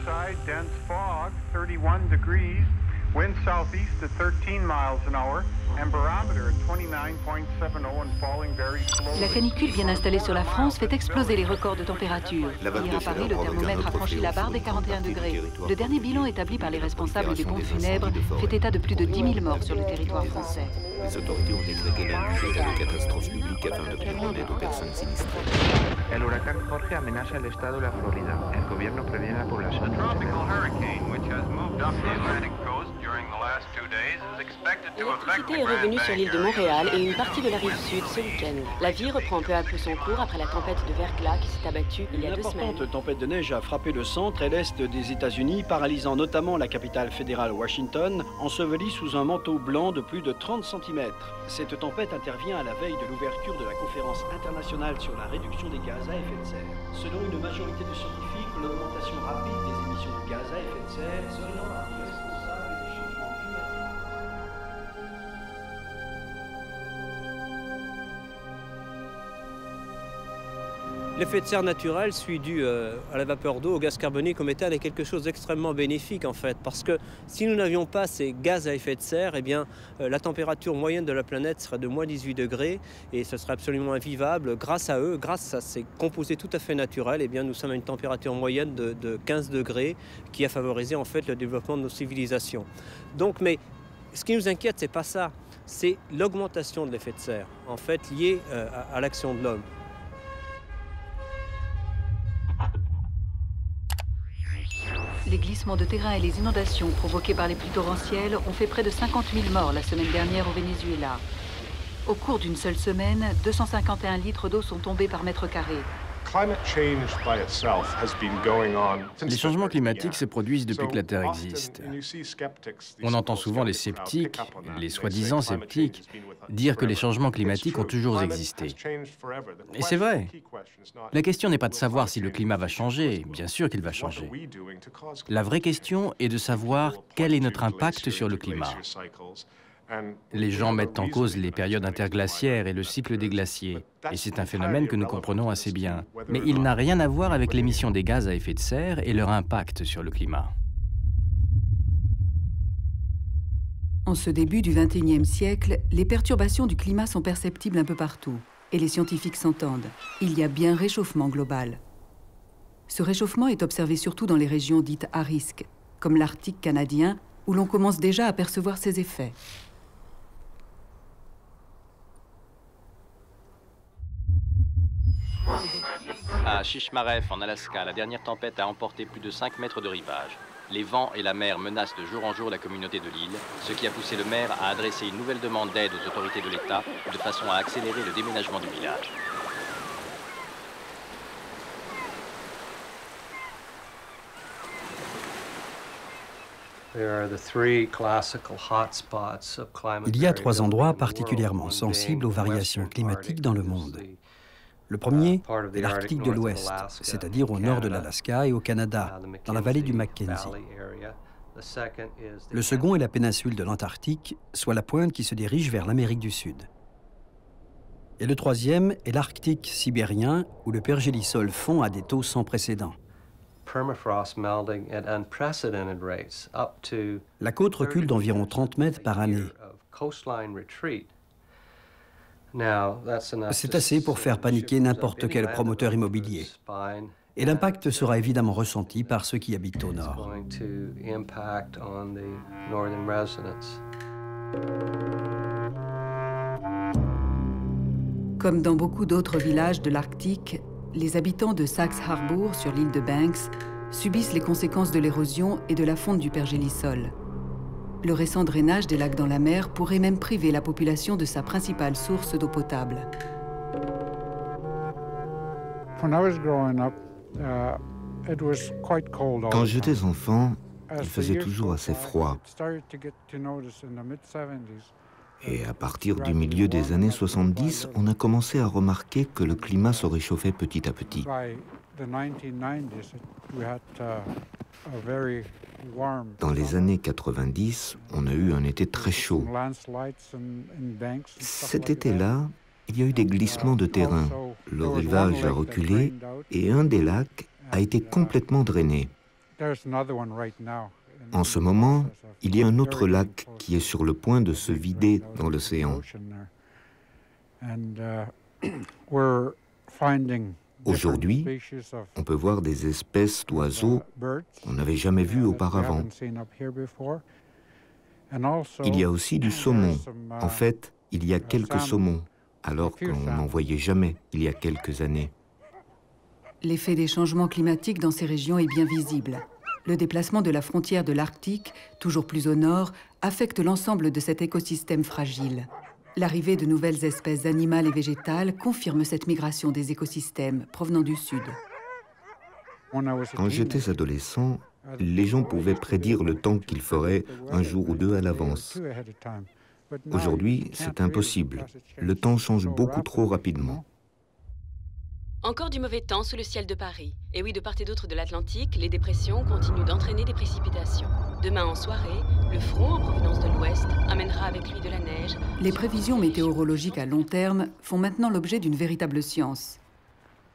outside, dense fog, 31 degrees, wind southeast at 13 miles an hour, and barometer at 29.70 and falling very slowly. La canicule bien installée sur la France fait exploser les records de température. Hier à Paris, le thermomètre a franchi la barre des 41 degrés. Le dernier bilan établi par les responsables des pompes funèbres fait état de plus de 10 000 morts sur le territoire français. Les autorités ont décrété lundi l'état de catastrophe publique afin d'obtenir en aide aux personnes sinistrées. El huracán Jorge amenaza el estado de la Florida. El gobierno previene a la población. A tropical hurricane which has moved up the Atlantic coast during the last 2 days is expected to affect the L'électricité est Grand revenue sur Bank l'île de area. Montréal et une partie de la rive sud ce week-end. La vie reprend peu à peu son cours après la tempête de verglas qui s'est abattue il y a 2 semaines. Une importante tempête de neige a frappé le centre et l'est des États-Unis, paralysant notamment la capitale fédérale Washington, ensevelie sous un manteau blanc de plus de 30 cm. Cette tempête intervient à la veille de l'ouverture de la conférence internationale sur la réduction des gaz à effet de serre. Selon une majorité de scientifiques, l'augmentation rapide des émissions de gaz à effet de serre serait en partie responsable des changements climatiques. L'effet de serre naturel, celui dû à la vapeur d'eau, au gaz carbonique, au méthane, est quelque chose d'extrêmement bénéfique en fait. Parce que si nous n'avions pas ces gaz à effet de serre, eh bien, la température moyenne de la planète serait de moins 18 degrés et ce serait absolument invivable. Grâce à eux, grâce à ces composés tout à fait naturels, eh bien, nous sommes à une température moyenne de 15 degrés qui a favorisé en fait le développement de nos civilisations. Donc, mais ce qui nous inquiète, c'est pas ça, c'est l'augmentation de l'effet de serre, en fait liée à l'action de l'homme. Les glissements de terrain et les inondations provoquées par les pluies torrentielles ont fait près de 50 000 morts la semaine dernière au Venezuela. Au cours d'une seule semaine, 251 litres d'eau sont tombés par mètre carré. Les changements climatiques se produisent depuis que la Terre existe. On entend souvent les sceptiques, les soi-disant sceptiques, dire que les changements climatiques ont toujours existé. Et c'est vrai. La question n'est pas de savoir si le climat va changer, bien sûr qu'il va changer. La vraie question est de savoir quel est notre impact sur le climat. Les gens mettent en cause les périodes interglaciaires et le cycle des glaciers. Et c'est un phénomène que nous comprenons assez bien. Mais il n'a rien à voir avec l'émission des gaz à effet de serre et leur impact sur le climat. En ce début du XXIe siècle, les perturbations du climat sont perceptibles un peu partout. Et les scientifiques s'entendent. Il y a bien réchauffement global. Ce réchauffement est observé surtout dans les régions dites à risque, comme l'Arctique canadien, où l'on commence déjà à percevoir ses effets. À Shishmaref, en Alaska, la dernière tempête a emporté plus de 5 mètres de rivage. Les vents et la mer menacent de jour en jour la communauté de l'île, ce qui a poussé le maire à adresser une nouvelle demande d'aide aux autorités de l'État, de façon à accélérer le déménagement du village. Il y a 3 endroits particulièrement sensibles aux variations climatiques dans le monde. Le premier est l'Arctique de l'Ouest, c'est-à-dire au nord de l'Alaska et au Canada, dans la vallée du Mackenzie. Le second est la péninsule de l'Antarctique, soit la pointe qui se dirige vers l'Amérique du Sud. Et le troisième est l'Arctique sibérien, où le pergélisol fond à des taux sans précédent. La côte recule d'environ 30 mètres par année. C'est assez pour faire paniquer n'importe quel promoteur immobilier. Et l'impact sera évidemment ressenti par ceux qui habitent au nord. Comme dans beaucoup d'autres villages de l'Arctique, les habitants de Sachs Harbour, sur l'île de Banks, subissent les conséquences de l'érosion et de la fonte du pergélisol. Le récent drainage des lacs dans la mer pourrait même priver la population de sa principale source d'eau potable. Quand j'étais enfant, il faisait toujours assez froid. Et à partir du milieu des années 70, on a commencé à remarquer que le climat se réchauffait petit à petit. Dans les années 90, on a eu un été très chaud. Cet été-là, il y a eu des glissements de terrain. Le rivage a reculé et un des lacs a été complètement drainé. En ce moment, il y a un autre lac qui est sur le point de se vider dans l'océan. Aujourd'hui, on peut voir des espèces d'oiseaux qu'on n'avait jamais vues auparavant. Il y a aussi du saumon. En fait, il y a quelques saumons, alors qu'on n'en voyait jamais il y a quelques années. L'effet des changements climatiques dans ces régions est bien visible. Le déplacement de la frontière de l'Arctique, toujours plus au nord, affecte l'ensemble de cet écosystème fragile. L'arrivée de nouvelles espèces animales et végétales confirme cette migration des écosystèmes provenant du sud. Quand j'étais adolescent, les gens pouvaient prédire le temps qu'il ferait un jour ou deux à l'avance. Aujourd'hui, c'est impossible. Le temps change beaucoup trop rapidement. Encore du mauvais temps sous le ciel de Paris. Et oui, de part et d'autre de l'Atlantique, les dépressions continuent d'entraîner des précipitations. Demain en soirée, le front en provenance de l'ouest amènera avec lui de la neige. Les prévisions météorologiques à long terme font maintenant l'objet d'une véritable science.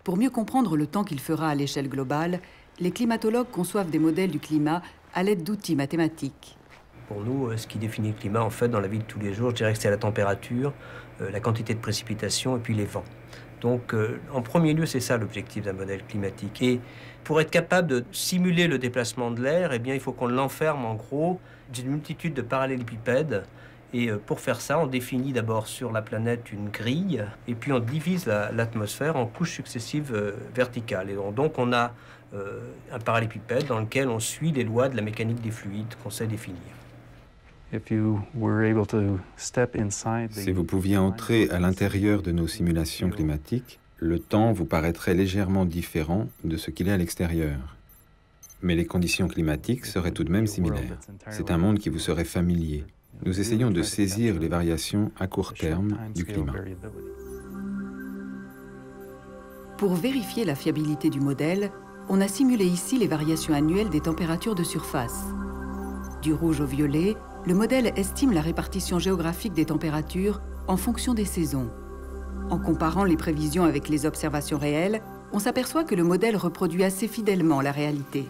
Pour mieux comprendre le temps qu'il fera à l'échelle globale, les climatologues conçoivent des modèles du climat à l'aide d'outils mathématiques. Pour nous, ce qui définit le climat, en fait, dans la vie de tous les jours, je dirais que c'est la température, la quantité de précipitations et puis les vents. Donc, en premier lieu, c'est ça l'objectif d'un modèle climatique. Et pour être capable de simuler le déplacement de l'air, eh bien, il faut qu'on l'enferme, en gros, d'une multitude de parallélépipèdes. Et pour faire ça, on définit d'abord sur la planète une grille, et puis on divise l'atmosphère en couches successives verticales. Et donc, on a un parallélépipède dans lequel on suit les lois de la mécanique des fluides qu'on sait définir. Si vous pouviez entrer à l'intérieur de nos simulations climatiques, le temps vous paraîtrait légèrement différent de ce qu'il est à l'extérieur. Mais les conditions climatiques seraient tout de même similaires. C'est un monde qui vous serait familier. Nous essayons de saisir les variations à court terme du climat. Pour vérifier la fiabilité du modèle, on a simulé ici les variations annuelles des températures de surface. Du rouge au violet, le modèle estime la répartition géographique des températures en fonction des saisons. En comparant les prévisions avec les observations réelles, on s'aperçoit que le modèle reproduit assez fidèlement la réalité.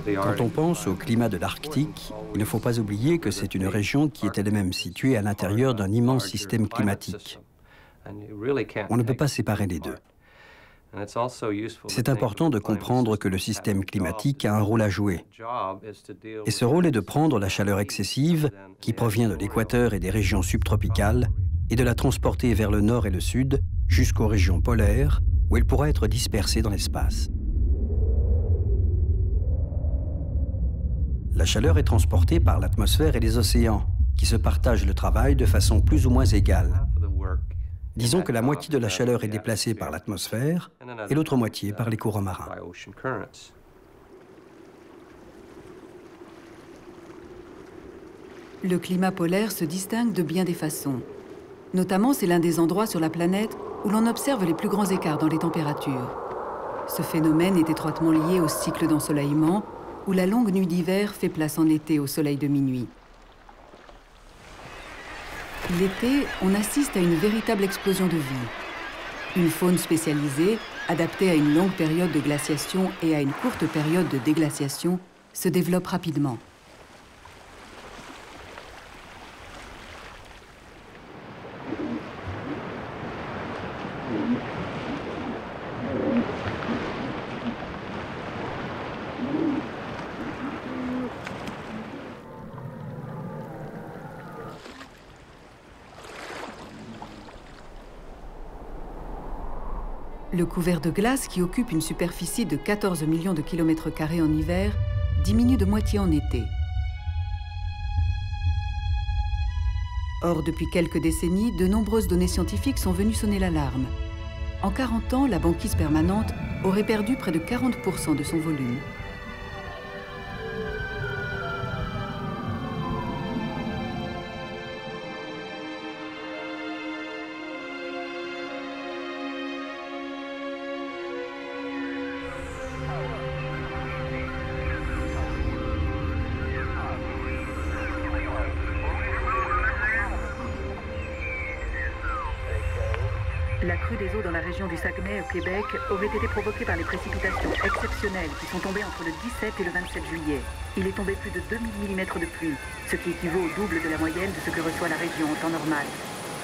Quand on pense au climat de l'Arctique, il ne faut pas oublier que c'est une région qui est elle-même située à l'intérieur d'un immense système climatique. On ne peut pas séparer les deux. C'est important de comprendre que le système climatique a un rôle à jouer. Et ce rôle est de prendre la chaleur excessive qui provient de l'équateur et des régions subtropicales et de la transporter vers le nord et le sud jusqu'aux régions polaires où elle pourra être dispersée dans l'espace. La chaleur est transportée par l'atmosphère et les océans, qui se partagent le travail de façon plus ou moins égale. Disons que la moitié de la chaleur est déplacée par l'atmosphère et l'autre moitié par les courants marins. Le climat polaire se distingue de bien des façons. Notamment, c'est l'un des endroits sur la planète où l'on observe les plus grands écarts dans les températures. Ce phénomène est étroitement lié au cycle d'ensoleillement, où la longue nuit d'hiver fait place en été au soleil de minuit. L'été, on assiste à une véritable explosion de vie. Une faune spécialisée, adaptée à une longue période de glaciation et à une courte période de déglaciation, se développe rapidement. Le couvert de glace, qui occupe une superficie de 14 millions de kilomètres carrés en hiver, diminue de moitié en été. Or, depuis quelques décennies, de nombreuses données scientifiques sont venues sonner l'alarme. En 40 ans, la banquise permanente aurait perdu près de 40% de son volume. La La crue des eaux dans la région du Saguenay, au Québec, aurait été provoquée par les précipitations exceptionnelles qui sont tombées entre le 17 et le 27 juillet. Il est tombé plus de 2000 mm de pluie, ce qui équivaut au double de la moyenne de ce que reçoit la région en temps normal.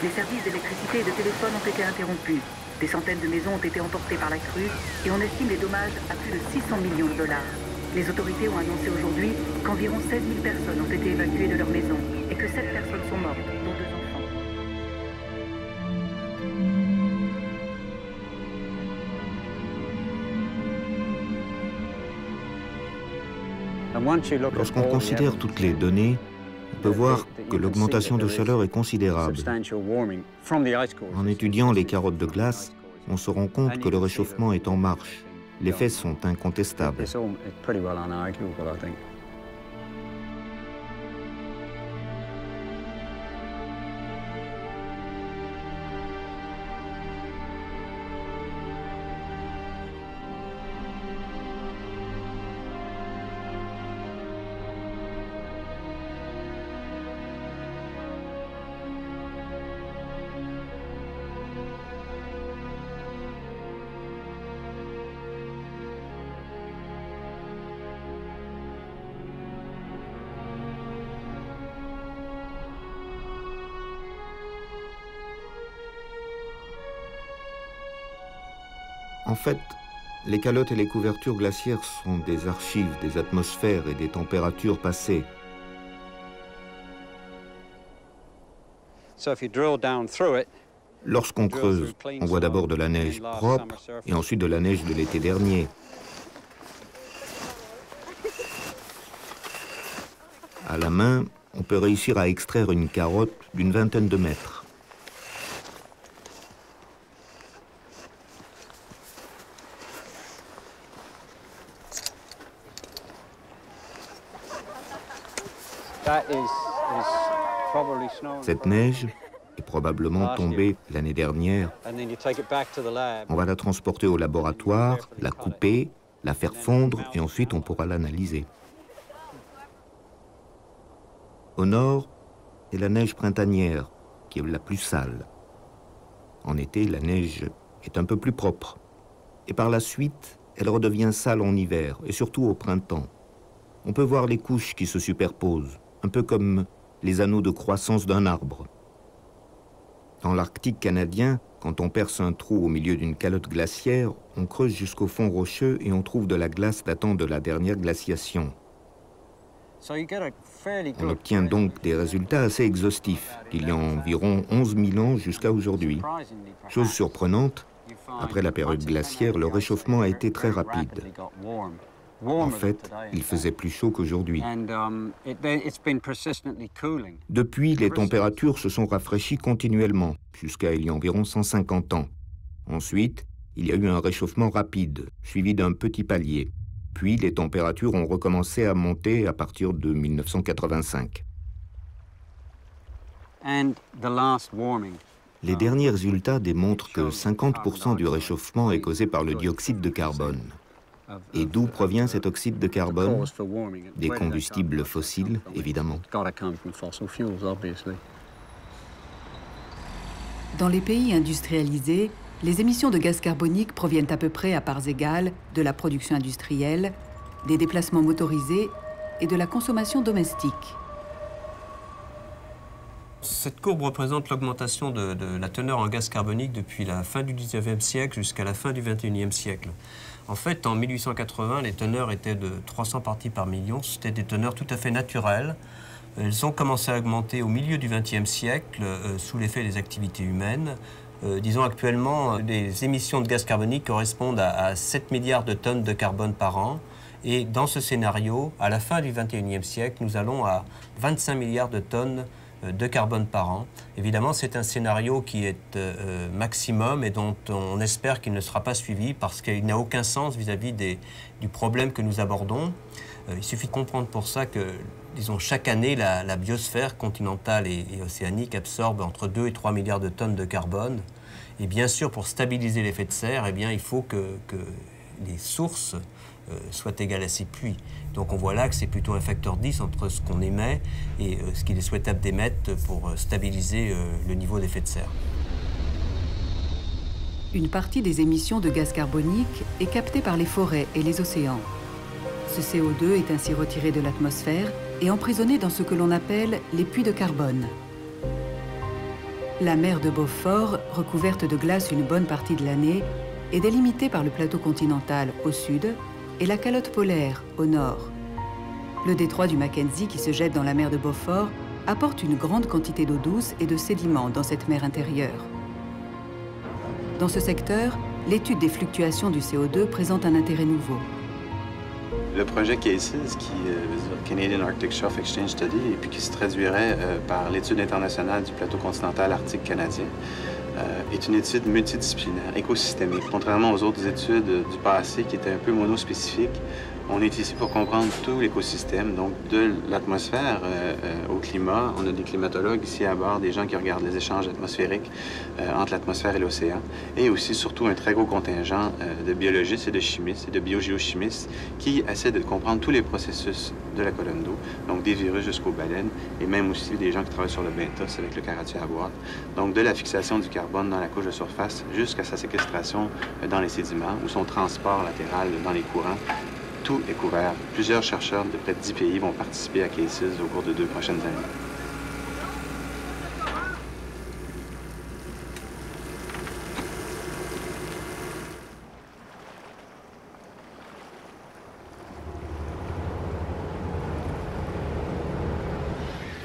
Les services d'électricité et de téléphone ont été interrompus. Des centaines de maisons ont été emportées par la crue et on estime les dommages à plus de 600 millions de dollars. Les autorités ont annoncé aujourd'hui qu'environ 16 000 personnes ont été évacuées de leur maison et que 7 personnes sont mortes, dont 2 enfants. Lorsqu'on considère toutes les données, on peut voir que l'augmentation de chaleur est considérable. En étudiant les carottes de glace, on se rend compte que le réchauffement est en marche. Les faits sont incontestables. En fait, les calottes et les couvertures glaciaires sont des archives des atmosphères et des températures passées. Lorsqu'on creuse, on voit d'abord de la neige propre et ensuite de la neige de l'été dernier. À la main, on peut réussir à extraire une carotte d'une vingtaine de mètres. Cette neige est probablement tombée l'année dernière. On va la transporter au laboratoire, la couper, la faire fondre et ensuite on pourra l'analyser. Au nord, c'est la neige printanière qui est la plus sale. En été, la neige est un peu plus propre. Et par la suite, elle redevient sale en hiver et surtout au printemps. On peut voir les couches qui se superposent, un peu comme les anneaux de croissance d'un arbre. Dans l'Arctique canadien, quand on perce un trou au milieu d'une calotte glaciaire, on creuse jusqu'au fond rocheux et on trouve de la glace datant de la dernière glaciation. On obtient donc des résultats assez exhaustifs, d'il y a environ 11 000 ans jusqu'à aujourd'hui. Chose surprenante, après la période glaciaire, le réchauffement a été très rapide. En fait, il faisait plus chaud qu'aujourd'hui. Depuis, les températures se sont rafraîchies continuellement, jusqu'à il y a environ 150 ans. Ensuite, il y a eu un réchauffement rapide, suivi d'un petit palier. Puis, les températures ont recommencé à monter à partir de 1985. Les derniers résultats démontrent que 50% du réchauffement est causé par le dioxyde de carbone. Et d'où provient cet oxyde de carbone? Des combustibles fossiles, évidemment. Dans les pays industrialisés, les émissions de gaz carbonique proviennent à peu près à parts égales de la production industrielle, des déplacements motorisés et de la consommation domestique. Cette courbe représente l'augmentation de la teneur en gaz carbonique depuis la fin du 19e siècle jusqu'à la fin du 21e siècle. En fait, en 1880, les teneurs étaient de 300 parties par million. C'était des teneurs tout à fait naturelles. Elles ont commencé à augmenter au milieu du XXe siècle sous l'effet des activités humaines. Disons actuellement, les émissions de gaz carbonique correspondent à 7 milliards de tonnes de carbone par an. Et dans ce scénario, à la fin du XXIe siècle, nous allons à 25 milliards de tonnes de carbone par an. Évidemment, c'est un scénario qui est maximum et dont on espère qu'il ne sera pas suivi parce qu'il n'a aucun sens vis-à-vis du problème que nous abordons. Il suffit de comprendre pour ça que, disons, chaque année, la biosphère continentale et océanique absorbe entre 2 et 3 milliards de tonnes de carbone. Et bien sûr, pour stabiliser l'effet de serre, eh bien, il faut que les sources soient égales à ces pluies. Donc on voit là que c'est plutôt un facteur 10 entre ce qu'on émet et ce qu'il est souhaitable d'émettre pour stabiliser le niveau d'effet de serre. Une partie des émissions de gaz carbonique est captée par les forêts et les océans. Ce CO2 est ainsi retiré de l'atmosphère et emprisonné dans ce que l'on appelle les puits de carbone. La mer de Beaufort, recouverte de glace une bonne partie de l'année, est délimitée par le plateau continental au sud et la calotte polaire au nord. Le détroit du Mackenzie qui se jette dans la mer de Beaufort apporte une grande quantité d'eau douce et de sédiments dans cette mer intérieure. Dans ce secteur, l'étude des fluctuations du CO2 présente un intérêt nouveau. Le projet CASES, qui veut dire Canadian Arctic Shelf Exchange Study, et puis qui se traduirait par l'étude internationale du plateau continental arctique canadien, est une étude multidisciplinaire, écosystémique. Contrairement aux autres études du passé qui étaient un peu monospécifiques, on est ici pour comprendre tout l'écosystème, donc de l'atmosphère au climat. On a des climatologues ici à bord, des gens qui regardent les échanges atmosphériques entre l'atmosphère et l'océan, et aussi surtout un très gros contingent de biologistes et de chimistes et de biogéochimistes qui essaient de comprendre tous les processus de la colonne d'eau, donc des virus jusqu'aux baleines, et même aussi des gens qui travaillent sur le benthos avec le carottier à boîte. Donc de la fixation du carbone dans la couche de surface jusqu'à sa séquestration dans les sédiments ou son transport latéral dans les courants. Tout est couvert. Plusieurs chercheurs de près de 10 pays vont participer à CASES au cours de 2 prochaines années.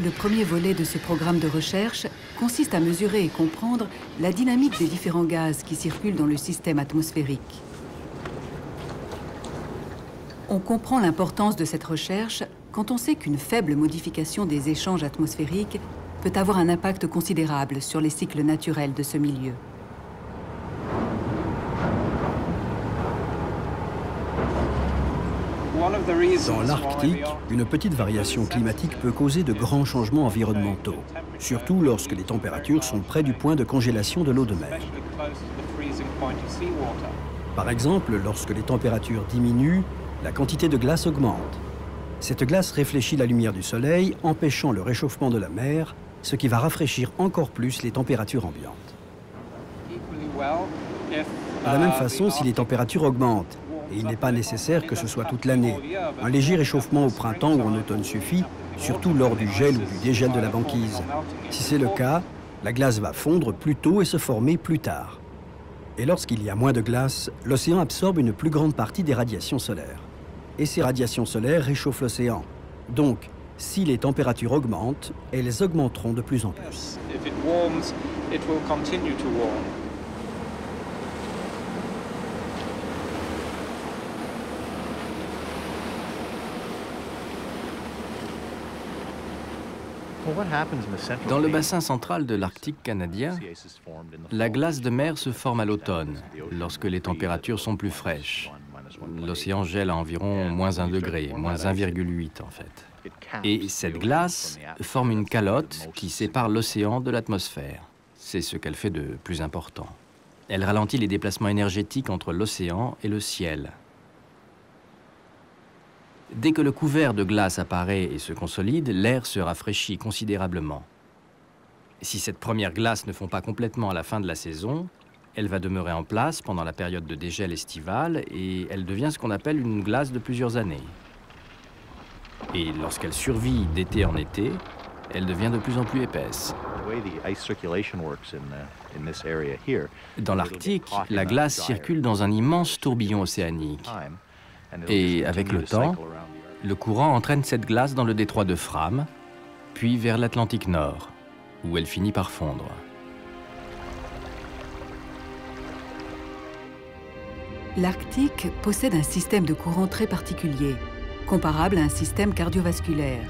Le premier volet de ce programme de recherche consiste à mesurer et comprendre la dynamique des différents gaz qui circulent dans le système atmosphérique. On comprend l'importance de cette recherche quand on sait qu'une faible modification des échanges atmosphériques peut avoir un impact considérable sur les cycles naturels de ce milieu. Dans l'Arctique, une petite variation climatique peut causer de grands changements environnementaux, surtout lorsque les températures sont près du point de congélation de l'eau de mer. Par exemple, lorsque les températures diminuent, la quantité de glace augmente. Cette glace réfléchit la lumière du soleil, empêchant le réchauffement de la mer, ce qui va rafraîchir encore plus les températures ambiantes. De la même façon, si les températures augmentent, et il n'est pas nécessaire que ce soit toute l'année, un léger réchauffement au printemps ou en automne suffit, surtout lors du gel ou du dégel de la banquise. Si c'est le cas, la glace va fondre plus tôt et se former plus tard. Et lorsqu'il y a moins de glace, l'océan absorbe une plus grande partie des radiations solaires. Et ces radiations solaires réchauffent l'océan. Donc, si les températures augmentent, elles augmenteront de plus en plus. Dans le bassin central de l'Arctique canadien, la glace de mer se forme à l'automne, lorsque les températures sont plus fraîches. L'océan gèle à environ -1 degré, -1,8 en fait. Et cette glace forme une calotte qui sépare l'océan de l'atmosphère. C'est ce qu'elle fait de plus important. Elle ralentit les déplacements énergétiques entre l'océan et le ciel. Dès que le couvert de glace apparaît et se consolide, l'air se rafraîchit considérablement. Si cette première glace ne fond pas complètement à la fin de la saison, elle va demeurer en place pendant la période de dégel estivale et elle devient ce qu'on appelle une glace de plusieurs années. Et lorsqu'elle survit d'été en été, elle devient de plus en plus épaisse. Dans l'Arctique, la glace circule dans un immense tourbillon océanique. Et avec le temps, le courant entraîne cette glace dans le détroit de Fram, puis vers l'Atlantique Nord, où elle finit par fondre. L'Arctique possède un système de courant très particulier, comparable à un système cardiovasculaire.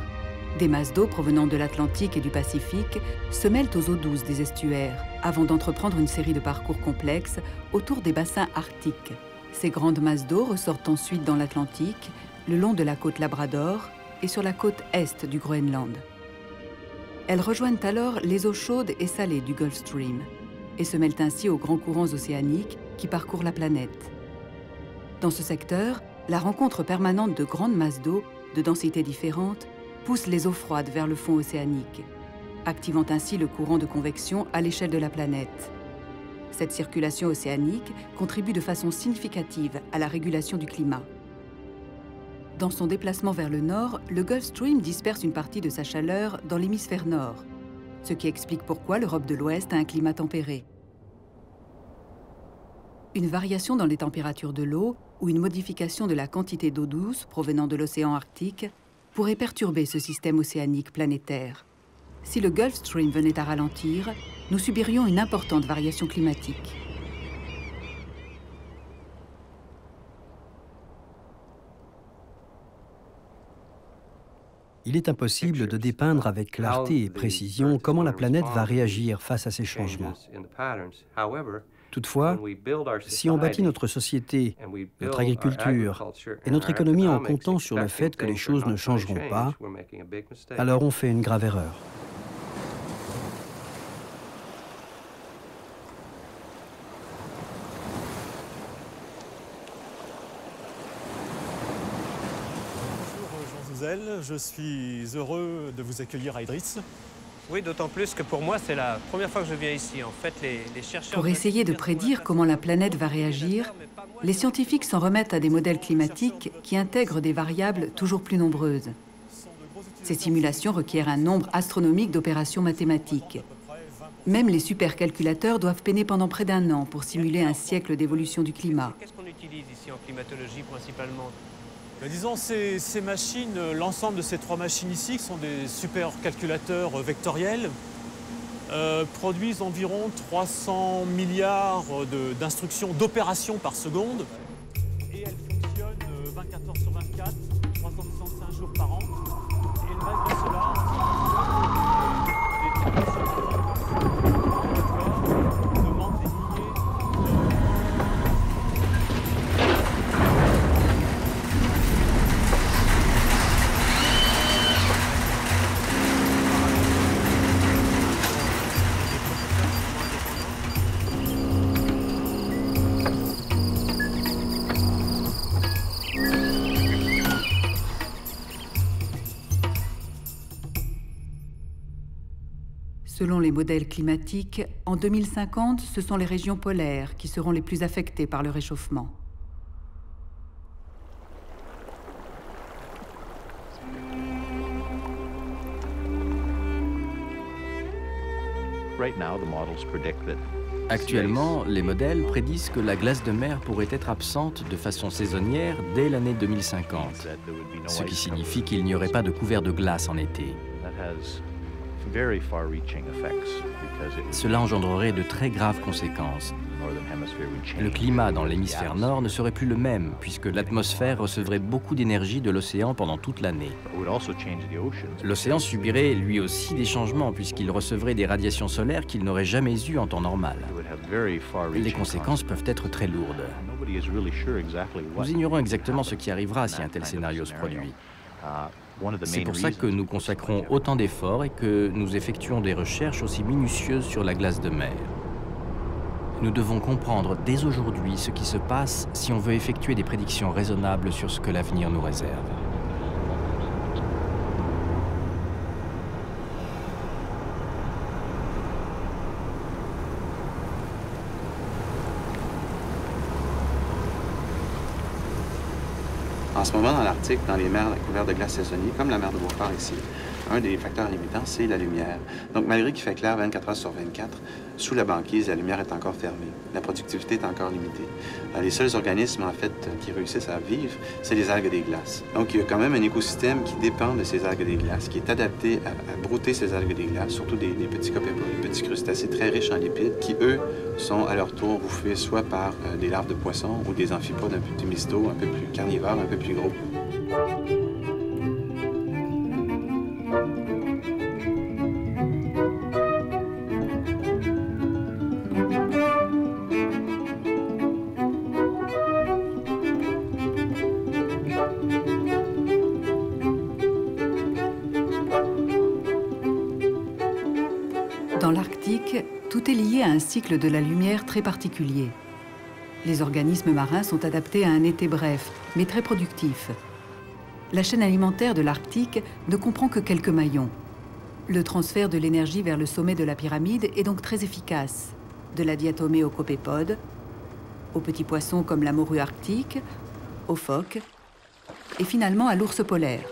Des masses d'eau provenant de l'Atlantique et du Pacifique se mêlent aux eaux douces des estuaires, avant d'entreprendre une série de parcours complexes autour des bassins arctiques. Ces grandes masses d'eau ressortent ensuite dans l'Atlantique, le long de la côte Labrador et sur la côte est du Groenland. Elles rejoignent alors les eaux chaudes et salées du Gulf Stream et se mêlent ainsi aux grands courants océaniques qui parcourent la planète. Dans ce secteur, la rencontre permanente de grandes masses d'eau, de densités différentes, pousse les eaux froides vers le fond océanique, activant ainsi le courant de convection à l'échelle de la planète. Cette circulation océanique contribue de façon significative à la régulation du climat. Dans son déplacement vers le nord, le Gulf Stream disperse une partie de sa chaleur dans l'hémisphère nord, ce qui explique pourquoi l'Europe de l'Ouest a un climat tempéré. Une variation dans les températures de l'eau ou une modification de la quantité d'eau douce provenant de l'océan Arctique pourrait perturber ce système océanique planétaire. Si le Gulf Stream venait à ralentir, nous subirions une importante variation climatique. Il est impossible de dépeindre avec clarté et précision comment la planète va réagir face à ces changements. Toutefois, si on bâtit notre société, notre agriculture et notre économie en comptant sur le fait que les choses ne changeront pas, alors on fait une grave erreur. Je suis heureux de vous accueillir à Idriss. Oui, d'autant plus que pour moi, c'est la première fois que je viens ici. En fait, les chercheurs... Pour essayer de prédire comment la planète va réagir, les scientifiques s'en remettent à des modèles climatiques qui intègrent des variables toujours plus nombreuses. Ces simulations requièrent un nombre astronomique d'opérations mathématiques. Même les supercalculateurs doivent peiner pendant près d'1 an pour simuler un siècle d'évolution du climat. Qu'est-ce qu'on utilise ici en climatologie principalement ? Disons, ces machines, l'ensemble de ces 3 machines ici, qui sont des supercalculateurs vectoriels, produisent environ 300 milliards d'instructions, d'opérations par seconde. Et elles fonctionnent 24 heures sur 24, 365 jours par an. Et malgré cela, les techniciens demandent des milliers. Selon les modèles climatiques, en 2050, ce sont les régions polaires qui seront les plus affectées par le réchauffement. Actuellement, les modèles prédisent que la glace de mer pourrait être absente de façon saisonnière dès l'année 2050, ce qui signifie qu'il n'y aurait pas de couvert de glace en été. Cela engendrerait de très graves conséquences. Le climat dans l'hémisphère nord ne serait plus le même, puisque l'atmosphère recevrait beaucoup d'énergie de l'océan pendant toute l'année. L'océan subirait lui aussi des changements, puisqu'il recevrait des radiations solaires qu'il n'aurait jamais eues en temps normal. Les conséquences peuvent être très lourdes. Nous ignorons exactement ce qui arrivera si un tel scénario se produit. C'est pour ça que nous consacrons autant d'efforts et que nous effectuons des recherches aussi minutieuses sur la glace de mer. Nous devons comprendre dès aujourd'hui ce qui se passe si on veut effectuer des prédictions raisonnables sur ce que l'avenir nous réserve. En ce moment, dans l'Arctique, dans les mers couvertes de glace saisonnière, comme la mer de Beauport ici, un des facteurs limitants, c'est la lumière. Donc, malgré qu'il fait clair 24 heures sur 24, sous la banquise, la lumière est encore fermée. La productivité est encore limitée. Les seuls organismes, en fait, qui réussissent à vivre, c'est les algues des glaces. Donc, il y a quand même un écosystème qui dépend de ces algues des glaces, qui est adapté à brouter ces algues des glaces, surtout des petits copepods, des petits crustacés très riches en lipides, qui, eux, sont à leur tour bouffés soit par des larves de poissons ou des amphipodes un peu plus mystaux, un peu plus carnivores, un peu plus gros. Dans l'Arctique, tout est lié à un cycle de la lumière très particulier. Les organismes marins sont adaptés à un été bref, mais très productif. La chaîne alimentaire de l'Arctique ne comprend que quelques maillons. Le transfert de l'énergie vers le sommet de la pyramide est donc très efficace. de la diatomée aux copépodes, aux petits poissons comme la morue arctique, aux phoques, et finalement à l'ours polaire.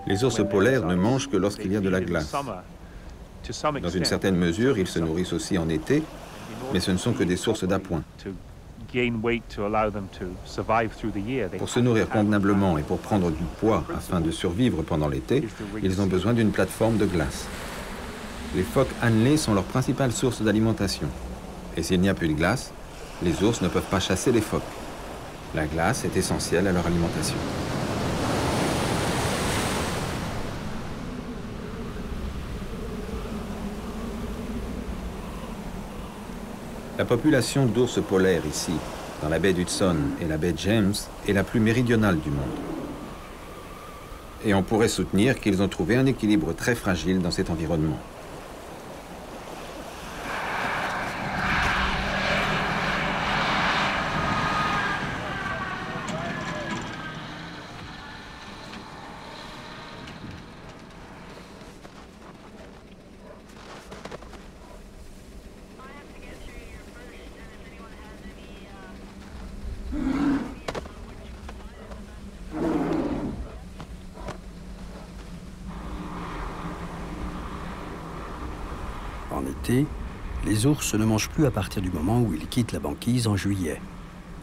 Les ours polaires ne mangent que lorsqu'il y a de la glace. Dans une certaine mesure, ils se nourrissent aussi en été, mais ce ne sont que des sources d'appoint. Pour se nourrir convenablement et pour prendre du poids afin de survivre pendant l'été, ils ont besoin d'une plateforme de glace. Les phoques annelés sont leur principale source d'alimentation. Et s'il n'y a plus de glace, les ours ne peuvent pas chasser les phoques. La glace est essentielle à leur alimentation. La population d'ours polaires ici, dans la baie d'Hudson et la baie James, est la plus méridionale du monde. Et on pourrait soutenir qu'ils ont trouvé un équilibre très fragile dans cet environnement. En été, les ours ne mangent plus à partir du moment où ils quittent la banquise en juillet,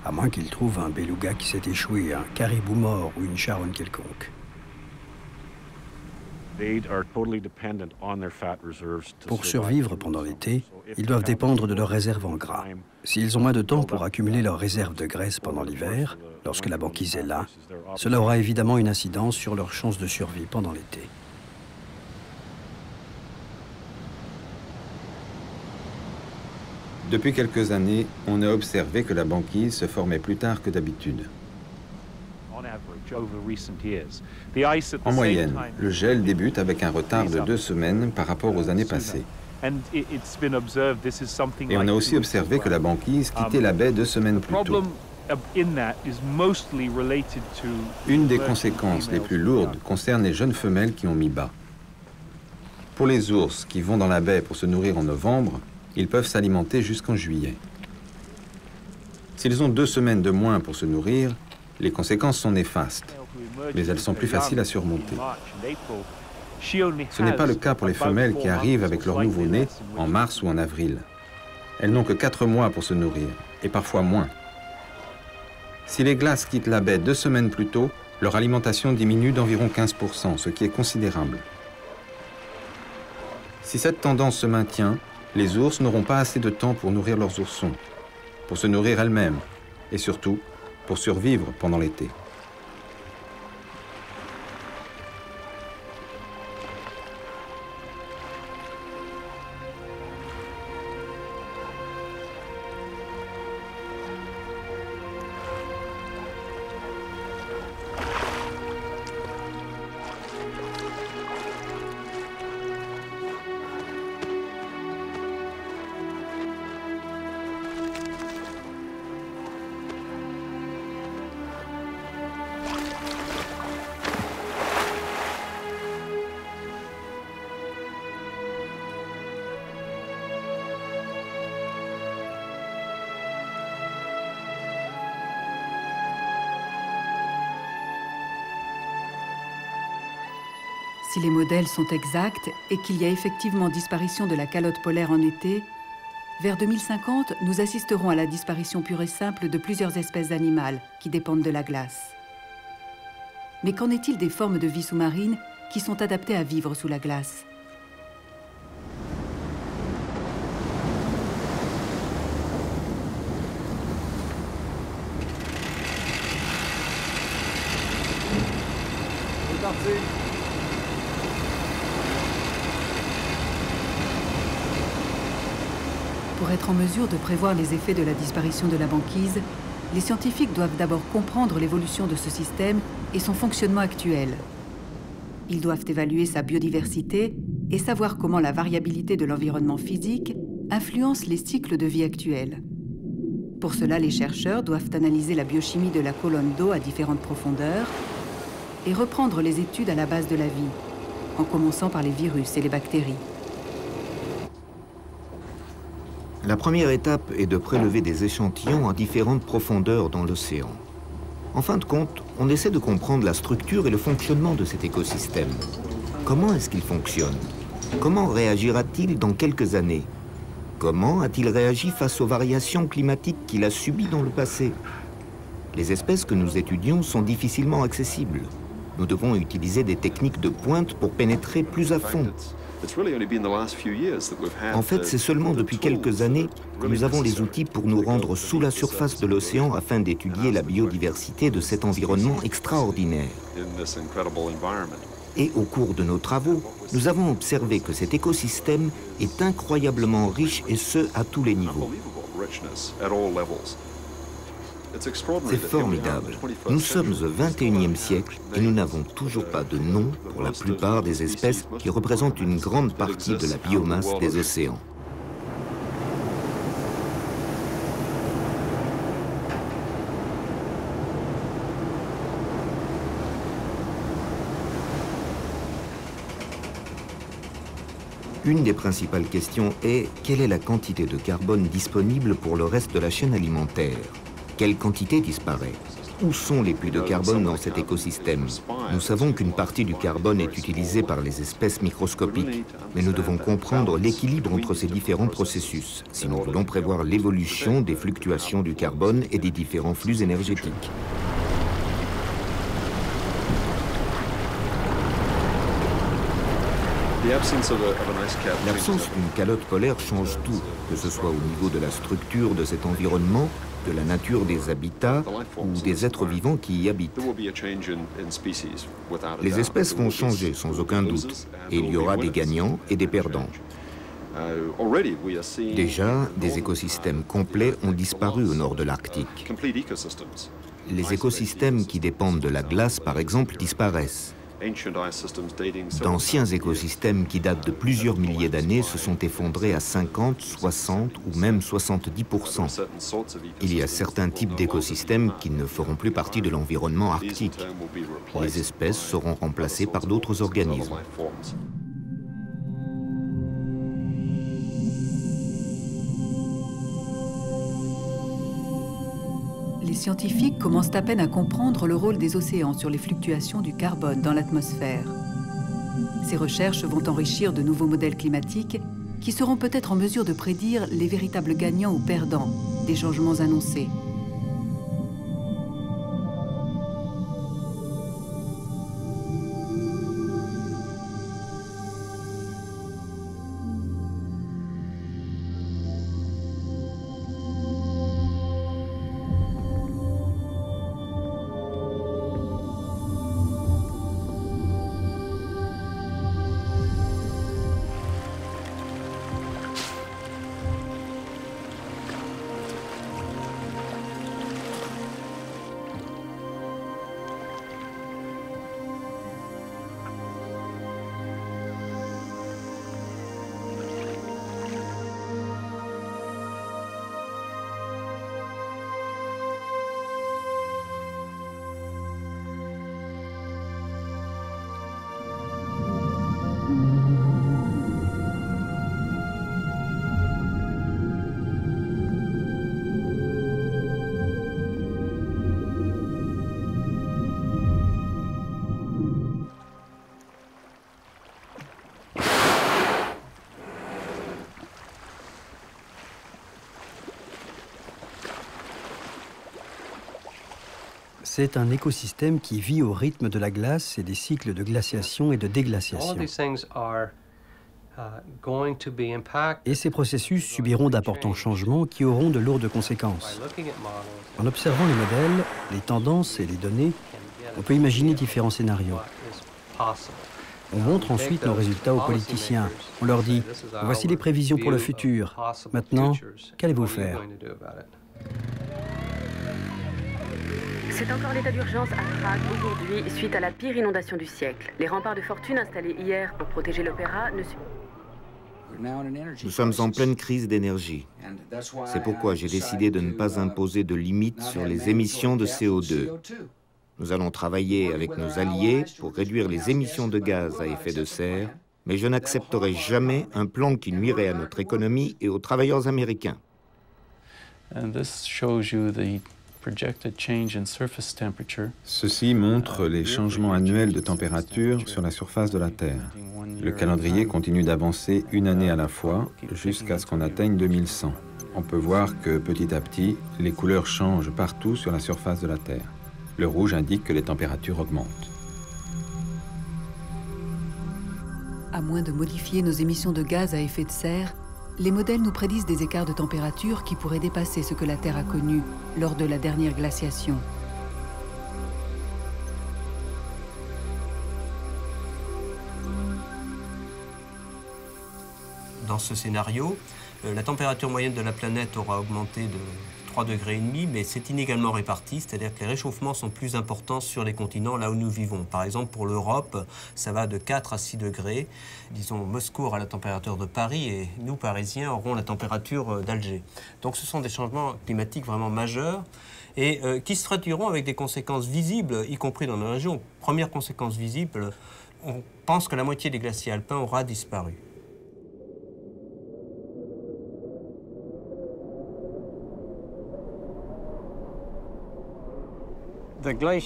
à moins qu'ils trouvent un beluga qui s'est échoué, un caribou mort ou une charogne quelconque. Pour survivre pendant l'été, ils doivent dépendre de leurs réserves en gras. S'ils ont moins de temps pour accumuler leurs réserves de graisse pendant l'hiver, lorsque la banquise est là, cela aura évidemment une incidence sur leurs chances de survie pendant l'été. Depuis quelques années, on a observé que la banquise se formait plus tard que d'habitude. En moyenne, le gel débute avec un retard de 2 semaines par rapport aux années passées. Et on a aussi observé que la banquise quittait la baie 2 semaines plus tôt. Une des conséquences les plus lourdes concerne les jeunes femelles qui ont mis bas. Pour les ours qui vont dans la baie pour se nourrir en novembre, ils peuvent s'alimenter jusqu'en juillet. S'ils ont 2 semaines de moins pour se nourrir, les conséquences sont néfastes, mais elles sont plus faciles à surmonter. Ce n'est pas le cas pour les femelles qui arrivent avec leur nouveau-né en mars ou en avril. Elles n'ont que 4 mois pour se nourrir, et parfois moins. Si les glaces quittent la baie 2 semaines plus tôt, leur alimentation diminue d'environ 15%, ce qui est considérable. Si cette tendance se maintient, les ours n'auront pas assez de temps pour nourrir leurs oursons, pour se nourrir elles-mêmes, et surtout, pour survivre pendant l'été. Si les modèles sont exacts et qu'il y a effectivement disparition de la calotte polaire en été, vers 2050, nous assisterons à la disparition pure et simple de plusieurs espèces animales qui dépendent de la glace. Mais qu'en est-il des formes de vie sous-marine qui sont adaptées à vivre sous la glace? Pour être en mesure de prévoir les effets de la disparition de la banquise, les scientifiques doivent d'abord comprendre l'évolution de ce système et son fonctionnement actuel. Ils doivent évaluer sa biodiversité et savoir comment la variabilité de l'environnement physique influence les cycles de vie actuels. Pour cela, les chercheurs doivent analyser la biochimie de la colonne d'eau à différentes profondeurs et reprendre les études à la base de la vie, en commençant par les virus et les bactéries. La première étape est de prélever des échantillons à différentes profondeurs dans l'océan. En fin de compte, on essaie de comprendre la structure et le fonctionnement de cet écosystème. Comment est-ce qu'il fonctionne? Comment réagira-t-il dans quelques années? Comment a-t-il réagi face aux variations climatiques qu'il a subies dans le passé? Les espèces que nous étudions sont difficilement accessibles. Nous devons utiliser des techniques de pointe pour pénétrer plus à fond. En fait, c'est seulement depuis quelques années que nous avons les outils pour nous rendre sous la surface de l'océan afin d'étudier la biodiversité de cet environnement extraordinaire. Et au cours de nos travaux, nous avons observé que cet écosystème est incroyablement riche et ce, à tous les niveaux. C'est formidable. Nous sommes au XXIe siècle et nous n'avons toujours pas de nom pour la plupart des espèces qui représentent une grande partie de la biomasse des océans. Une des principales questions est quelle est la quantité de carbone disponible pour le reste de la chaîne alimentaire? Quelle quantité disparaît? Où sont les puits de carbone dans cet écosystème? Nous savons qu'une partie du carbone est utilisée par les espèces microscopiques, mais nous devons comprendre l'équilibre entre ces différents processus, si nous voulons prévoir l'évolution des fluctuations du carbone et des différents flux énergétiques. L'absence d'une calotte polaire change tout, que ce soit au niveau de la structure de cet environnement, de la nature des habitats ou des êtres vivants qui y habitent. Les espèces vont changer sans aucun doute, et il y aura des gagnants et des perdants. Déjà, des écosystèmes complets ont disparu au nord de l'Arctique. Les écosystèmes qui dépendent de la glace, par exemple, disparaissent. D'anciens écosystèmes qui datent de plusieurs milliers d'années se sont effondrés à 50, 60 ou même 70%. Il y a certains types d'écosystèmes qui ne feront plus partie de l'environnement arctique. Les espèces seront remplacées par d'autres organismes. Les scientifiques commencent à peine à comprendre le rôle des océans sur les fluctuations du carbone dans l'atmosphère. Ces recherches vont enrichir de nouveaux modèles climatiques qui seront peut-être en mesure de prédire les véritables gagnants ou perdants des changements annoncés. C'est un écosystème qui vit au rythme de la glace et des cycles de glaciation et de déglaciation. Et ces processus subiront d'importants changements qui auront de lourdes conséquences. En observant les modèles, les tendances et les données, on peut imaginer différents scénarios. On montre ensuite nos résultats aux politiciens. On leur dit « Voici les prévisions pour le futur. Maintenant, qu'allez-vous faire ?» C'est encore l'état d'urgence à Prague aujourd'hui suite à la pire inondation du siècle. Les remparts de fortune installés hier pour protéger l'opéra ne... Nous sommes en pleine crise d'énergie. C'est pourquoi j'ai décidé de ne pas imposer de limites sur les émissions de CO2. Nous allons travailler avec nos alliés pour réduire les émissions de gaz à effet de serre, mais je n'accepterai jamais un plan qui nuirait à notre économie et aux travailleurs américains. Ceci montre les changements annuels de température sur la surface de la Terre. Le calendrier continue d'avancer une année à la fois jusqu'à ce qu'on atteigne 2100. On peut voir que petit à petit, les couleurs changent partout sur la surface de la Terre. Le rouge indique que les températures augmentent. À moins de modifier nos émissions de gaz à effet de serre, les modèles nous prédisent des écarts de température qui pourraient dépasser ce que la Terre a connu lors de la dernière glaciation. Dans ce scénario, la température moyenne de la planète aura augmenté de 3,5 degrés, mais c'est inégalement réparti, c'est-à-dire que les réchauffements sont plus importants sur les continents là où nous vivons. Par exemple, pour l'Europe, ça va de 4 à 6 degrés. Disons, Moscou aura la température de Paris et nous, Parisiens, aurons la température d'Alger. Donc ce sont des changements climatiques vraiment majeurs et qui se traduiront avec des conséquences visibles, y compris dans nos régions. Première conséquence visible, on pense que la moitié des glaciers alpins aura disparu.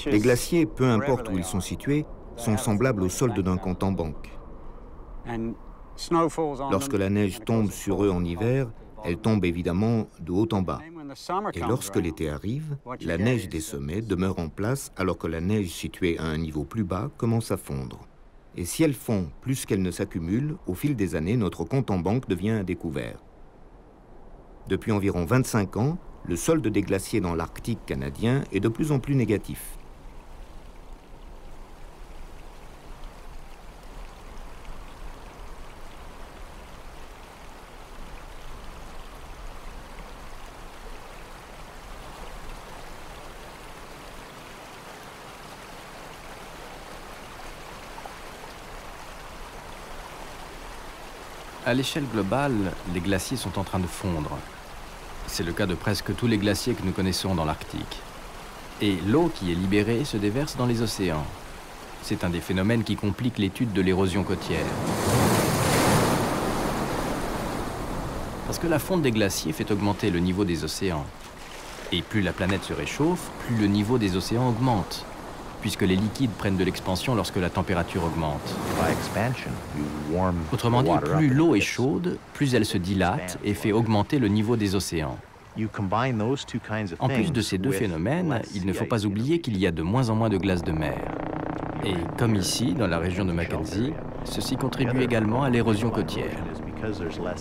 Les glaciers, peu importe où ils sont situés, sont semblables au solde d'un compte en banque. Lorsque la neige tombe sur eux en hiver, elle tombe évidemment de haut en bas. Et lorsque l'été arrive, la neige des sommets demeure en place alors que la neige située à un niveau plus bas commence à fondre. Et si elle fond plus qu'elle ne s'accumule, au fil des années, notre compte en banque devient à découvert. Depuis environ 25 ans, le solde des glaciers dans l'Arctique canadien est de plus en plus négatif. À l'échelle globale, les glaciers sont en train de fondre. C'est le cas de presque tous les glaciers que nous connaissons dans l'Arctique. Et l'eau qui est libérée se déverse dans les océans. C'est un des phénomènes qui complique l'étude de l'érosion côtière. Parce que la fonte des glaciers fait augmenter le niveau des océans. Et plus la planète se réchauffe, plus le niveau des océans augmente, puisque les liquides prennent de l'expansion lorsque la température augmente. Autrement dit, plus l'eau est chaude, plus elle se dilate et fait augmenter le niveau des océans. En plus de ces deux phénomènes, il ne faut pas oublier qu'il y a de moins en moins de glace de mer. Et comme ici, dans la région de Mackenzie, ceci contribue également à l'érosion côtière.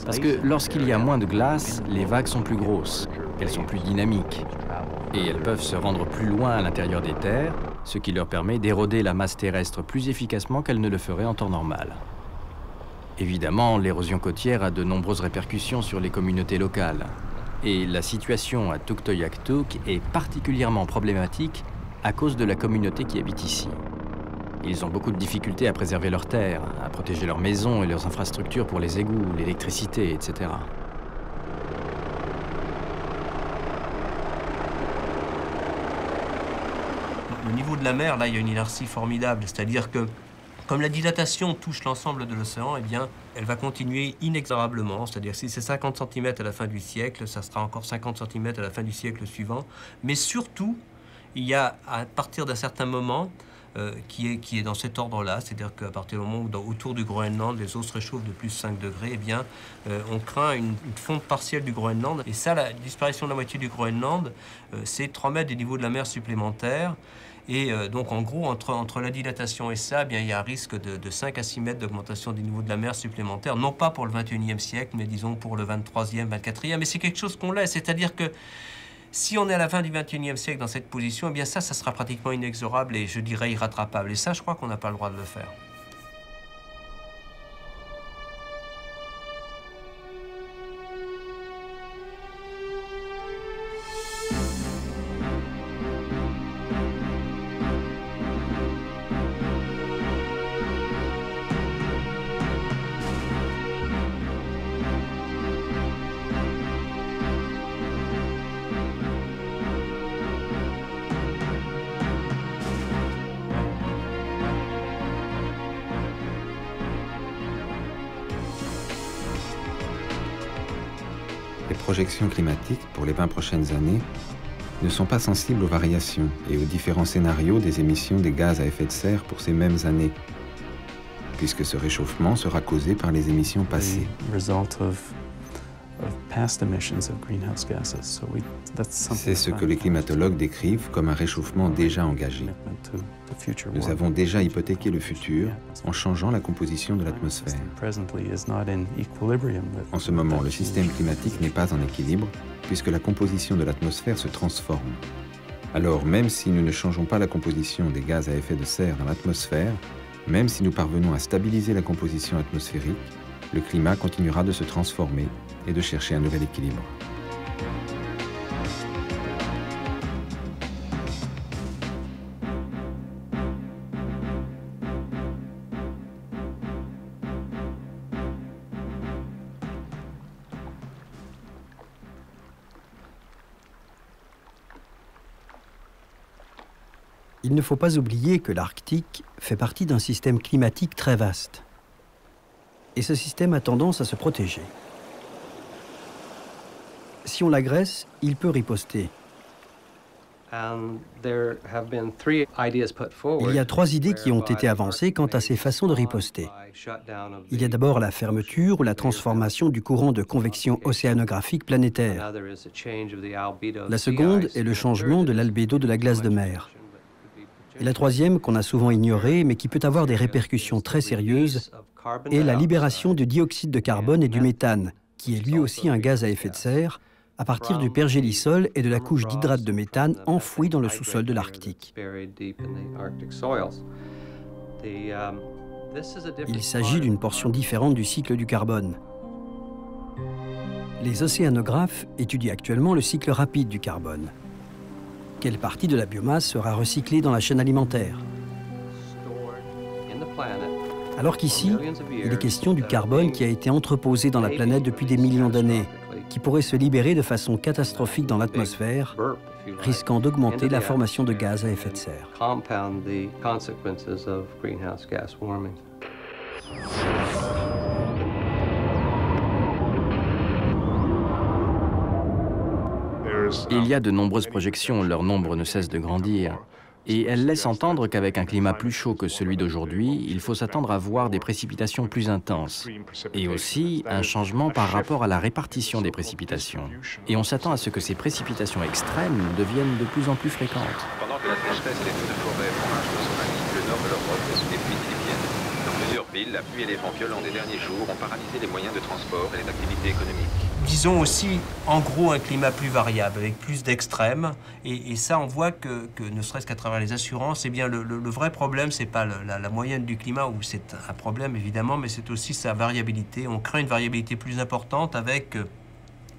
Parce que lorsqu'il y a moins de glace, les vagues sont plus grosses, elles sont plus dynamiques. Et elles peuvent se rendre plus loin à l'intérieur des terres, ce qui leur permet d'éroder la masse terrestre plus efficacement qu'elle ne le ferait en temps normal. Évidemment, l'érosion côtière a de nombreuses répercussions sur les communautés locales. Et la situation à Tuktoyaktuk est particulièrement problématique à cause de la communauté qui habite ici. Ils ont beaucoup de difficultés à préserver leurs terres, à protéger leurs maisons et leurs infrastructures pour les égouts, l'électricité, etc. Au niveau de la mer, là, il y a une inertie formidable, c'est-à-dire que comme la dilatation touche l'ensemble de l'océan, eh bien, elle va continuer inexorablement. C'est-à-dire si c'est 50 cm à la fin du siècle, ça sera encore 50 cm à la fin du siècle suivant. Mais surtout, il y a, à partir d'un certain moment, qui est dans cet ordre-là, c'est-à-dire qu'à partir du moment où autour du Groenland, les eaux se réchauffent de plus 5 degrés, eh bien, on craint une fonte partielle du Groenland. Et ça, la disparition de la moitié du Groenland, c'est 3 mètres du niveau de la mer supplémentaire. Et donc, en gros, entre la dilatation et ça, eh bien, il y a un risque de 5 à 6 mètres d'augmentation du niveau de la mer supplémentaire, non pas pour le 21e siècle, mais disons pour le 23e, 24e. Mais c'est quelque chose qu'on laisse, c'est-à-dire que si on est à la fin du 21e siècle dans cette position, eh bien ça sera pratiquement inexorable et je dirais irrattrapable. Et ça, je crois qu'on n'a pas le droit de le faire. Les projections climatiques pour les 20 prochaines années ne sont pas sensibles aux variations et aux différents scénarios des émissions des gaz à effet de serre pour ces mêmes années, puisque ce réchauffement sera causé par les émissions passées. C'est ce que les climatologues décrivent comme un réchauffement déjà engagé. Nous avons déjà hypothéqué le futur en changeant la composition de l'atmosphère. En ce moment, le système climatique n'est pas en équilibre puisque la composition de l'atmosphère se transforme. Alors, même si nous ne changeons pas la composition des gaz à effet de serre dans l'atmosphère, même si nous parvenons à stabiliser la composition atmosphérique, le climat continuera de se transformer et de chercher un nouvel équilibre. Il ne faut pas oublier que l'Arctique fait partie d'un système climatique très vaste. Et ce système a tendance à se protéger. Si on l'agresse, il peut riposter. Il y a 3 idées qui ont été avancées quant à ces façons de riposter. Il y a d'abord la fermeture ou la transformation du courant de convection océanographique planétaire. La seconde est le changement de l'albédo de la glace de mer. Et la troisième, qu'on a souvent ignorée, mais qui peut avoir des répercussions très sérieuses, est la libération du dioxyde de carbone et du méthane, qui est lui aussi un gaz à effet de serre, à partir du pergélisol et de la couche d'hydrate de méthane enfouie dans le sous-sol de l'Arctique. Il s'agit d'une portion différente du cycle du carbone. Les océanographes étudient actuellement le cycle rapide du carbone. Quelle partie de la biomasse sera recyclée dans la chaîne alimentaire? Alors qu'ici, il est question du carbone qui a été entreposé dans la planète depuis des millions d'années, qui pourrait se libérer de façon catastrophique dans l'atmosphère, risquant d'augmenter la formation de gaz à effet de serre. Il y a de nombreuses projections, leur nombre ne cesse de grandir. Et elles laissent entendre qu'avec un climat plus chaud que celui d'aujourd'hui, il faut s'attendre à voir des précipitations plus intenses. Et aussi un changement par rapport à la répartition des précipitations. Et on s'attend à ce que ces précipitations extrêmes deviennent de plus en plus fréquentes. Pendant que la sécheresse et les feux de forêt font rage de Somalie, le nord de l'Europe est sous des pluies diluviennes. Dans plusieurs villes, la pluie et les vents violents des derniers jours ont paralysé les moyens de transport et les activités économiques. Disons aussi, en gros, un climat plus variable, avec plus d'extrêmes. Et ça, on voit que ne serait-ce qu'à travers les assurances, eh bien, le vrai problème, c'est pas la moyenne du climat, où c'est un problème, évidemment, mais c'est aussi sa variabilité. On craint une variabilité plus importante avec,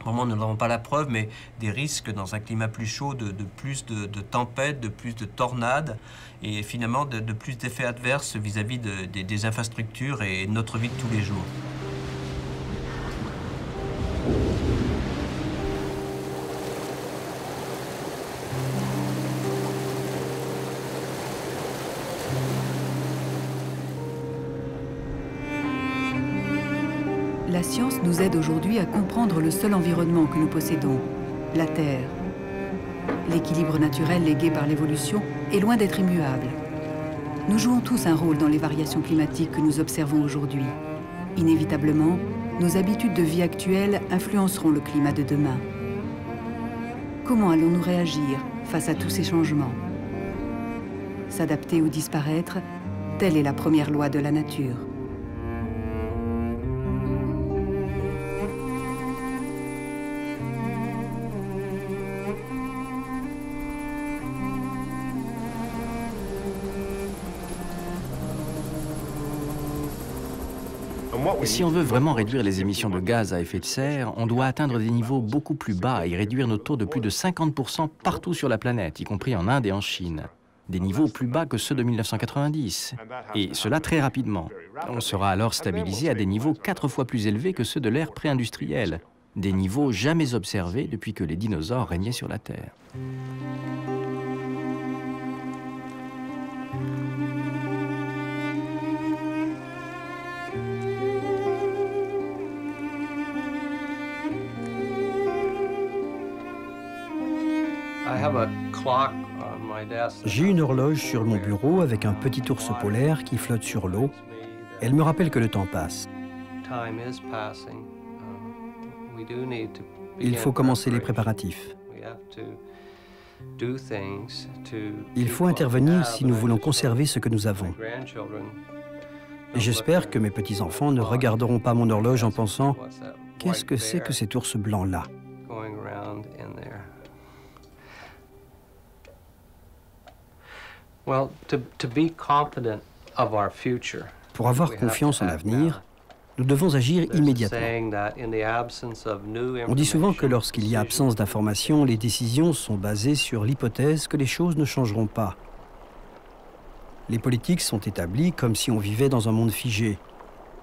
vraiment, nous n'avons pas la preuve, mais des risques dans un climat plus chaud de plus de tempêtes, de plus de tornades, et finalement de plus d'effets adverses vis-à-vis des infrastructures et de notre vie de tous les jours. La science nous aide aujourd'hui à comprendre le seul environnement que nous possédons, la Terre. L'équilibre naturel légué par l'évolution est loin d'être immuable. Nous jouons tous un rôle dans les variations climatiques que nous observons aujourd'hui. Inévitablement, nos habitudes de vie actuelles influenceront le climat de demain. Comment allons-nous réagir face à tous ces changements? S'adapter ou disparaître, telle est la première loi de la nature. Si on veut vraiment réduire les émissions de gaz à effet de serre, on doit atteindre des niveaux beaucoup plus bas et réduire nos taux de plus de 50% partout sur la planète, y compris en Inde et en Chine. Des niveaux plus bas que ceux de 1990. Et cela très rapidement. On sera alors stabilisé à des niveaux 4 fois plus élevés que ceux de l'ère pré-industrielle. Des niveaux jamais observés depuis que les dinosaures régnaient sur la Terre. J'ai une horloge sur mon bureau avec un petit ours polaire qui flotte sur l'eau. Elle me rappelle que le temps passe. Il faut commencer les préparatifs. Il faut intervenir si nous voulons conserver ce que nous avons. Et j'espère que mes petits-enfants ne regarderont pas mon horloge en pensant « Qu'est-ce que c'est que cet ours blanc-là » Pour avoir confiance en l'avenir, nous devons agir immédiatement. On dit souvent que lorsqu'il y a absence d'informations, les décisions sont basées sur l'hypothèse que les choses ne changeront pas. Les politiques sont établies comme si on vivait dans un monde figé,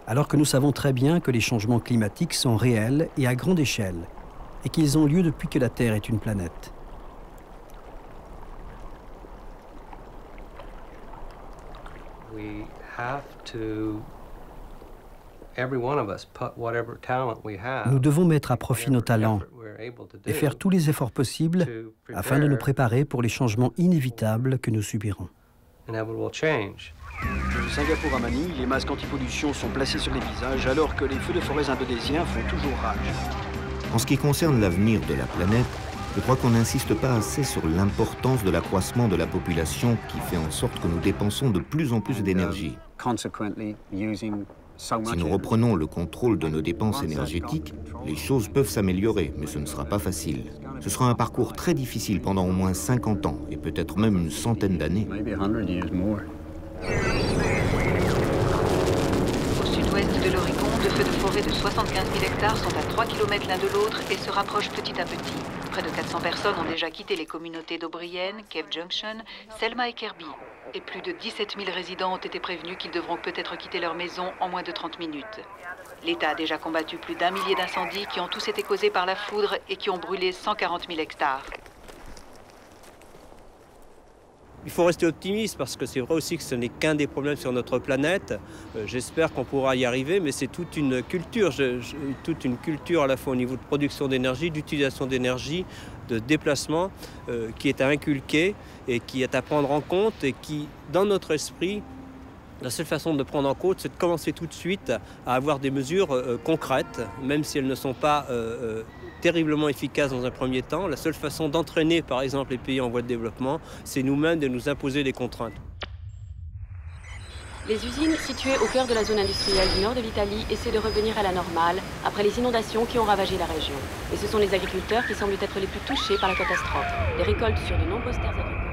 alors que nous savons très bien que les changements climatiques sont réels et à grande échelle, et qu'ils ont lieu depuis que la Terre est une planète. Nous devons mettre à profit nos talents et faire tous les efforts possibles afin de nous préparer pour les changements inévitables que nous subirons. De Singapour à Manille, les masques anti-pollution sont placés sur les visages alors que les feux de forêt indonésiens font toujours rage. En ce qui concerne l'avenir de la planète, je crois qu'on n'insiste pas assez sur l'importance de l'accroissement de la population qui fait en sorte que nous dépensons de plus en plus d'énergie. Si nous reprenons le contrôle de nos dépenses énergétiques, les choses peuvent s'améliorer, mais ce ne sera pas facile. Ce sera un parcours très difficile pendant au moins 50 ans, et peut-être même une centaine d'années. Au sud-ouest de l'Oregon, de feux de forêt de 75 000 hectares sont à 3 km l'un de l'autre et se rapprochent petit à petit. Près de 400 personnes ont déjà quitté les communautés d'O'Brien, Cave Junction, Selma et Kirby. Et plus de 17 000 résidents ont été prévenus qu'ils devront peut-être quitter leur maison en moins de 30 minutes. L'État a déjà combattu plus d'1 millier d'incendies qui ont tous été causés par la foudre et qui ont brûlé 140 000 hectares. Il faut rester optimiste parce que c'est vrai aussi que ce n'est qu'un des problèmes sur notre planète. J'espère qu'on pourra y arriver, mais c'est toute une culture, à la fois au niveau de production d'énergie, d'utilisation d'énergie, de déplacement qui est à inculquer et qui est à prendre en compte et qui, dans notre esprit, la seule façon de prendre en compte, c'est de commencer tout de suite à avoir des mesures concrètes, même si elles ne sont pas terriblement efficaces dans un premier temps. La seule façon d'entraîner, par exemple, les pays en voie de développement, c'est nous-mêmes de nous imposer des contraintes. Les usines situées au cœur de la zone industrielle du nord de l'Italie essaient de revenir à la normale après les inondations qui ont ravagé la région. Et ce sont les agriculteurs qui semblent être les plus touchés par la catastrophe. Les récoltes sur de nombreuses terres agricoles.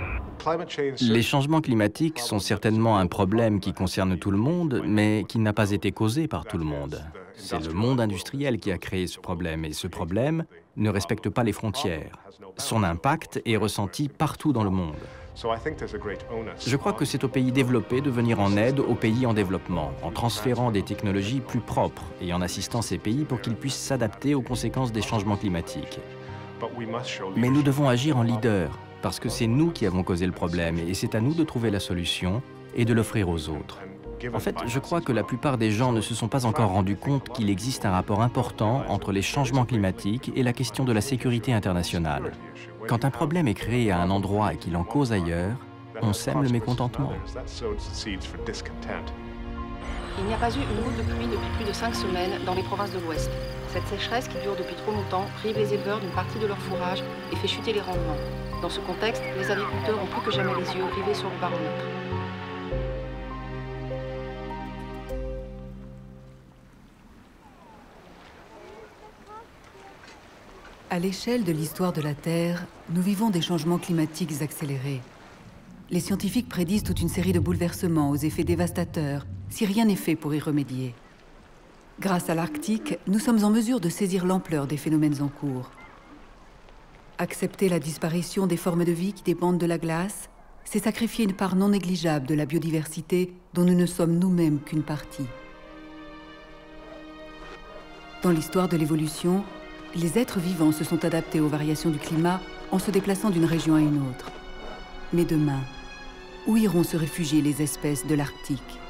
Les changements climatiques sont certainement un problème qui concerne tout le monde, mais qui n'a pas été causé par tout le monde. C'est le monde industriel qui a créé ce problème, et ce problème ne respecte pas les frontières. Son impact est ressenti partout dans le monde. Je crois que c'est aux pays développés de venir en aide aux pays en développement, en transférant des technologies plus propres et en assistant ces pays pour qu'ils puissent s'adapter aux conséquences des changements climatiques. Mais nous devons agir en leader, parce que c'est nous qui avons causé le problème et c'est à nous de trouver la solution et de l'offrir aux autres. En fait, je crois que la plupart des gens ne se sont pas encore rendus compte qu'il existe un rapport important entre les changements climatiques et la question de la sécurité internationale. Quand un problème est créé à un endroit et qu'il en cause ailleurs, on sème le mécontentement. Il n'y a pas eu une goutte de pluie depuis plus de 5 semaines dans les provinces de l'Ouest. Cette sécheresse qui dure depuis trop longtemps prive les éleveurs d'une partie de leur fourrage et fait chuter les rendements. Dans ce contexte, les agriculteurs ont plus que jamais les yeux rivés sur le baromètre. À l'échelle de l'histoire de la Terre, nous vivons des changements climatiques accélérés. Les scientifiques prédisent toute une série de bouleversements aux effets dévastateurs si rien n'est fait pour y remédier. Grâce à l'Arctique, nous sommes en mesure de saisir l'ampleur des phénomènes en cours. Accepter la disparition des formes de vie qui dépendent de la glace, c'est sacrifier une part non négligeable de la biodiversité dont nous ne sommes nous-mêmes qu'une partie. Dans l'histoire de l'évolution, les êtres vivants se sont adaptés aux variations du climat en se déplaçant d'une région à une autre. Mais demain, où iront se réfugier les espèces de l'Arctique ?